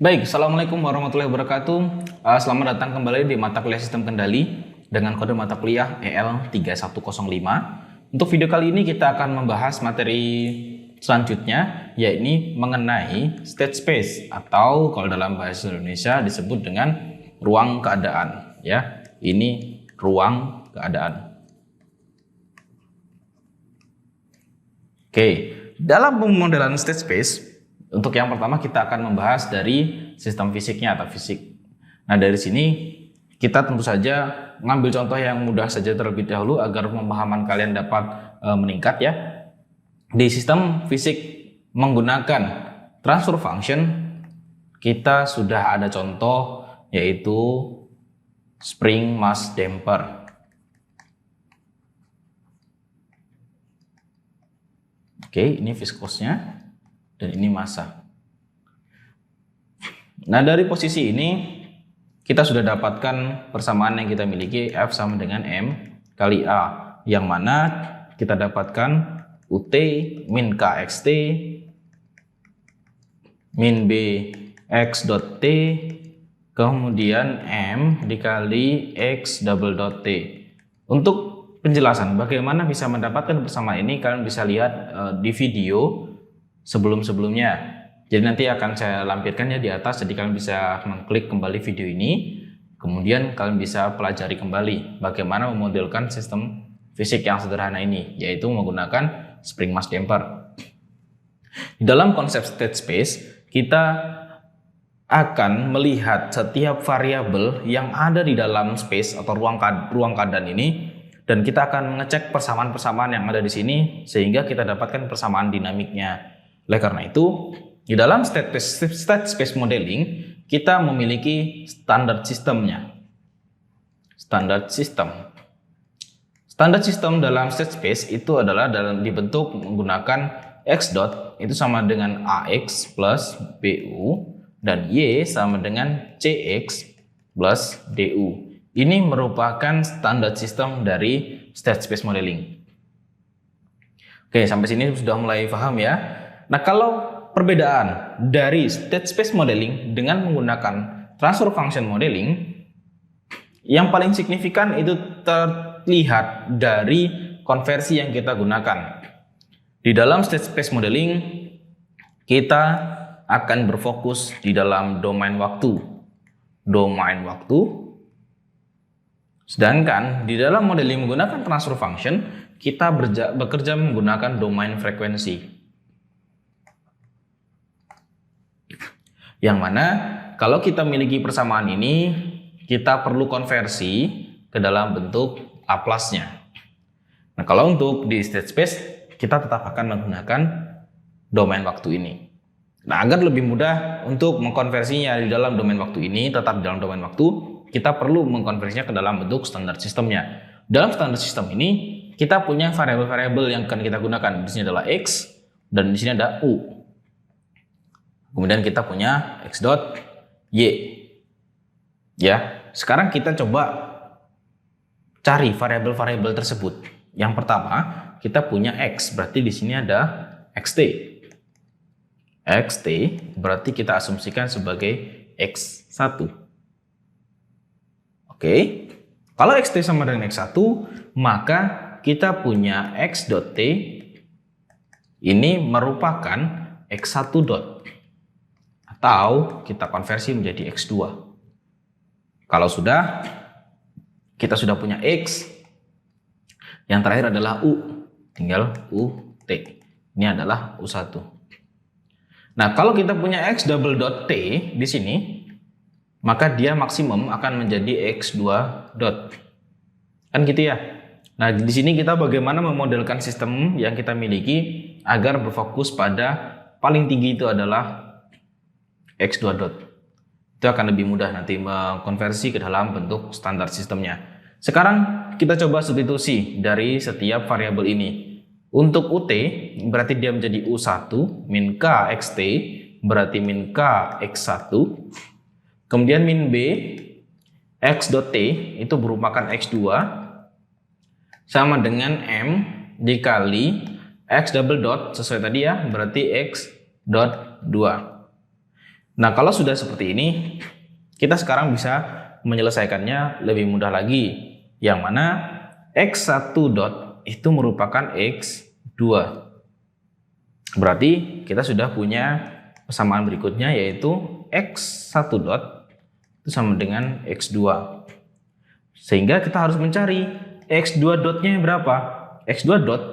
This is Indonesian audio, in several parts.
Baik, Assalamualaikum warahmatullahi wabarakatuh. Selamat datang kembali di mata kuliah Sistem Kendali dengan kode mata kuliah EL3105. Untuk video kali ini kita akan membahas materi selanjutnya, yaitu mengenai state space atau kalau dalam bahasa Indonesia disebut dengan ruang keadaan. Ya, ini ruang keadaan. Oke, dalam pemodelan state space, untuk yang pertama kita akan membahas dari sistem fisiknya atau fisik. Nah, dari sini kita tentu saja mengambil contoh yang mudah saja terlebih dahulu agar pemahaman kalian dapat meningkat ya. Di sistem fisik menggunakan transfer function, kita sudah ada contoh yaitu spring mass damper. Oke, ini viskosnya. Dan ini massa. Nah, dari posisi ini kita sudah dapatkan persamaan yang kita miliki F sama dengan M kali A, yang mana kita dapatkan UT min KXT min B X dot T kemudian M dikali X double dot T. Untuk penjelasan bagaimana bisa mendapatkan persamaan ini, kalian bisa lihat di video sebelum-sebelumnya. Jadi nanti akan saya lampirkan ya di atas, jadi kalian bisa mengklik kembali video ini, kemudian kalian bisa pelajari kembali bagaimana memodelkan sistem fisik yang sederhana ini, yaitu menggunakan spring mass damper. Di dalam konsep state space, kita akan melihat setiap variabel yang ada di dalam space atau ruang keadaan ini, dan kita akan mengecek persamaan-persamaan yang ada di sini sehingga kita dapatkan persamaan dinamiknya. Oleh karena itu, di dalam state space modeling, kita memiliki standar sistemnya. Standar sistem dalam state space itu adalah dibentuk menggunakan X dot itu sama dengan AX plus BU dan Y sama dengan CX plus DU. Ini merupakan standar sistem dari state space modeling. Oke, sampai sini sudah mulai paham ya. Nah, kalau perbedaan dari state space modeling dengan menggunakan transfer function modeling, yang paling signifikan itu terlihat dari konversi yang kita gunakan. Di dalam state space modeling, kita akan berfokus di dalam domain waktu. Sedangkan di dalam modeling menggunakan transfer function, kita bekerja menggunakan domain frekuensi. Yang mana kalau kita memiliki persamaan ini, kita perlu konversi ke dalam bentuk Laplace-nya. Nah, kalau untuk di state space, kita tetap akan menggunakan domain waktu ini. Nah, agar lebih mudah untuk mengkonversinya di dalam domain waktu ini, tetap di dalam domain waktu, kita perlu mengkonversinya ke dalam bentuk standar sistemnya. Dalam standar sistem ini, kita punya variabel-variabel yang akan kita gunakan. Di sini adalah X dan di sini ada U. Kemudian kita punya X dot Y. Ya, sekarang kita coba cari variabel-variabel tersebut. Yang pertama, kita punya X, berarti di sini ada XT. XT berarti kita asumsikan sebagai X1. Oke. Kalau XT sama dengan X1, maka kita punya X dot T ini merupakan X1 dot. Atau kita konversi menjadi X2. Kalau kita sudah punya X, yang terakhir adalah U, tinggal UT. Ini adalah U1. Nah, kalau kita punya X double dot T di sini, maka dia maksimum akan menjadi X2 dot. Kan gitu ya. Nah, di sini kita bagaimana memodelkan sistem yang kita miliki agar berfokus pada paling tinggi itu adalah X2 dot. Itu akan lebih mudah nanti mengkonversi ke dalam bentuk standar sistemnya. Sekarang kita coba substitusi dari setiap variabel ini. Untuk UT berarti dia menjadi U1 min K XT berarti min K X1. Kemudian min B X dot T itu merupakan X2 sama dengan M dikali X double dot sesuai tadi ya, berarti X dot 2. Nah, kalau sudah seperti ini, kita sekarang bisa menyelesaikannya lebih mudah lagi. Yang mana X1 dot itu merupakan X2. Berarti kita sudah punya persamaan berikutnya, yaitu X1 dot itu sama dengan X2. Sehingga kita harus mencari X2 dotnya berapa. X2 dot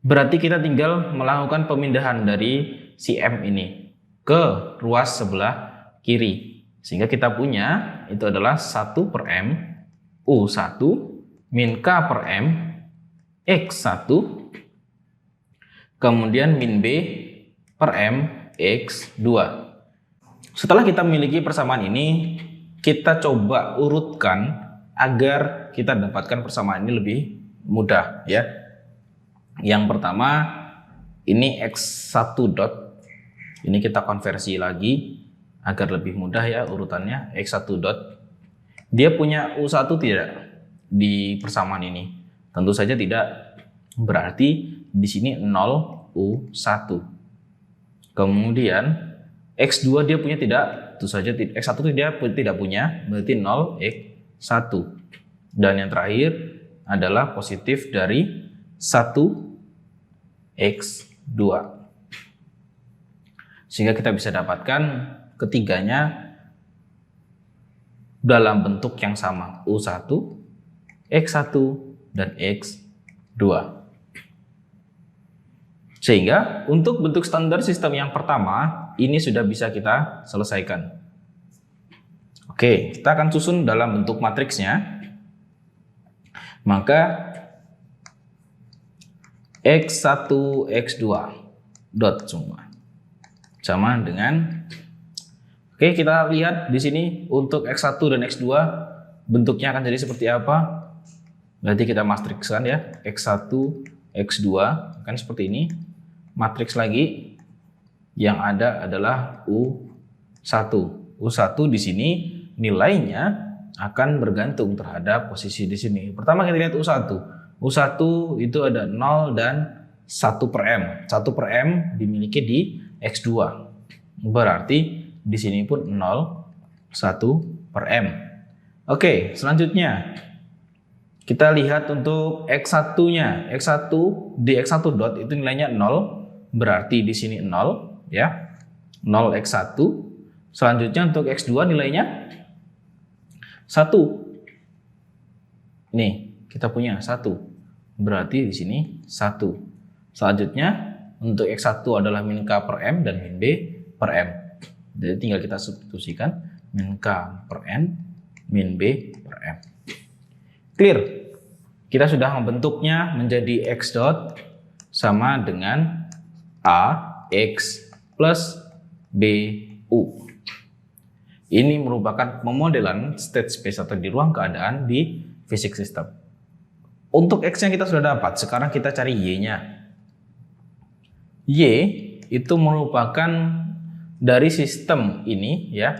berarti kita tinggal melakukan pemindahan dari si M ini ke ruas sebelah kiri. Sehingga kita punya itu adalah 1 per M U1 min K per M X1 kemudian min B per M X2. Setelah kita memiliki persamaan ini, kita coba urutkan agar kita dapatkan persamaan ini lebih mudah ya. Yang pertama ini X1 dot, ini kita konversi lagi agar lebih mudah ya urutannya. X1 dot dia punya U1 tidak di persamaan ini? Tentu saja tidak. Berarti di sini 0 U1. Kemudian X2 dia punya tidak? Tentu saja X1 dia tidak punya, berarti 0 X1. Dan yang terakhir adalah positif dari 1 X2. Sehingga kita bisa dapatkan ketiganya dalam bentuk yang sama, U1, X1, dan X2. Sehingga untuk bentuk standar sistem yang pertama, ini sudah bisa kita selesaikan. Oke, kita akan susun dalam bentuk matriksnya. Maka X1, X2 dot semua sama dengan, oke, kita lihat di sini untuk X1 dan X2 bentuknya akan jadi seperti apa. Berarti kita matrikskan ya, X1, X2 kan seperti ini. Matriks lagi, yang ada adalah U1. U1 di sini nilainya akan bergantung terhadap posisi di sini. Pertama kita lihat U1. U1 itu ada 0 dan 1 per M. 1 per M dimiliki di X2. Berarti di sini pun 0, 1 per M. Oke, selanjutnya kita lihat untuk X1-nya. X1 di X1 dot itu nilainya 0, berarti di sini 0 ya. 0 X1. Selanjutnya untuk X2 nilainya 1. Nih, kita punya 1. Berarti di sini 1. Selanjutnya untuk X1 adalah min K per M dan min B per M. Jadi tinggal kita substitusikan min K per N, min B per M. Clear? Kita sudah membentuknya menjadi X dot sama dengan A X plus B U. Ini merupakan pemodelan state space atau di ruang keadaan di fisik sistem. Untuk X-nya kita sudah dapat, sekarang kita cari Y-nya. Y itu merupakan dari sistem ini ya.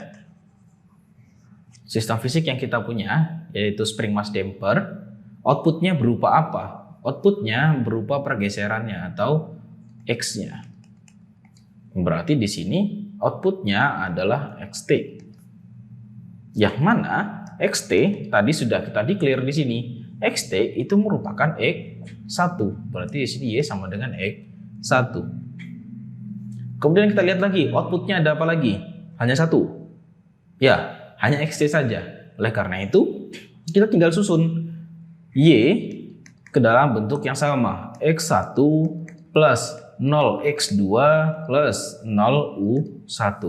Sistem fisik yang kita punya, yaitu spring mass damper. Outputnya berupa apa? Outputnya berupa pergeserannya atau X-nya. Berarti di sini outputnya adalah XT. Yang mana XT tadi sudah kita declare di sini. XT itu merupakan X1. Berarti di sini Y sama dengan X1. Kemudian kita lihat lagi, outputnya ada apa lagi? Hanya 1. Ya, hanya XT saja. Oleh karena itu, kita tinggal susun Y ke dalam bentuk yang sama. X1 plus 0x2 plus 0u1.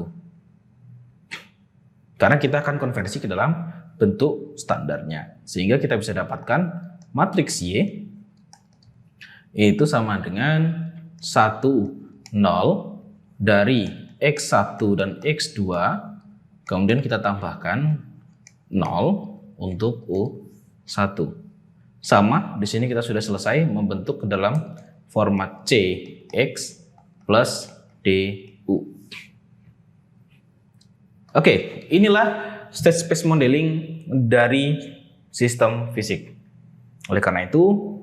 Karena kita akan konversi ke dalam bentuk standarnya. Sehingga kita bisa dapatkan matriks Y itu sama dengan 1, 0 dari X1 dan X2. Kemudian kita tambahkan 0 untuk U1. Sama, di sini kita sudah selesai membentuk ke dalam format CX plus DU. Oke, inilah state space modeling dari sistem fisik. Oleh karena itu,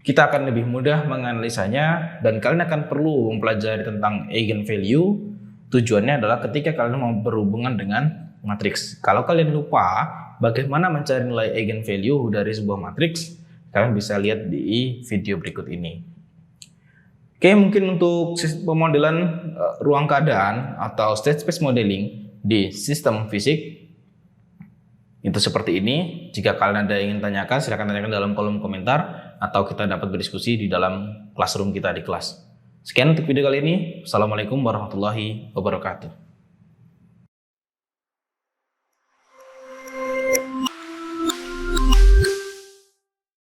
kita akan lebih mudah menganalisanya dan kalian akan perlu mempelajari tentang eigenvalue, Tujuannya adalah ketika kalian mau berhubungan dengan matriks. Kalau kalian lupa bagaimana mencari nilai eigenvalue dari sebuah matriks, kalian bisa lihat di video berikut ini. Oke, mungkin untuk pemodelan ruang keadaan atau state space modeling di sistem fisik itu seperti ini. Jika kalian ada yang ingin tanyakan, silahkan tanyakan dalam kolom komentar atau kita dapat berdiskusi di dalam classroom kita di kelas. Sekian untuk video kali ini. Assalamualaikum warahmatullahi wabarakatuh.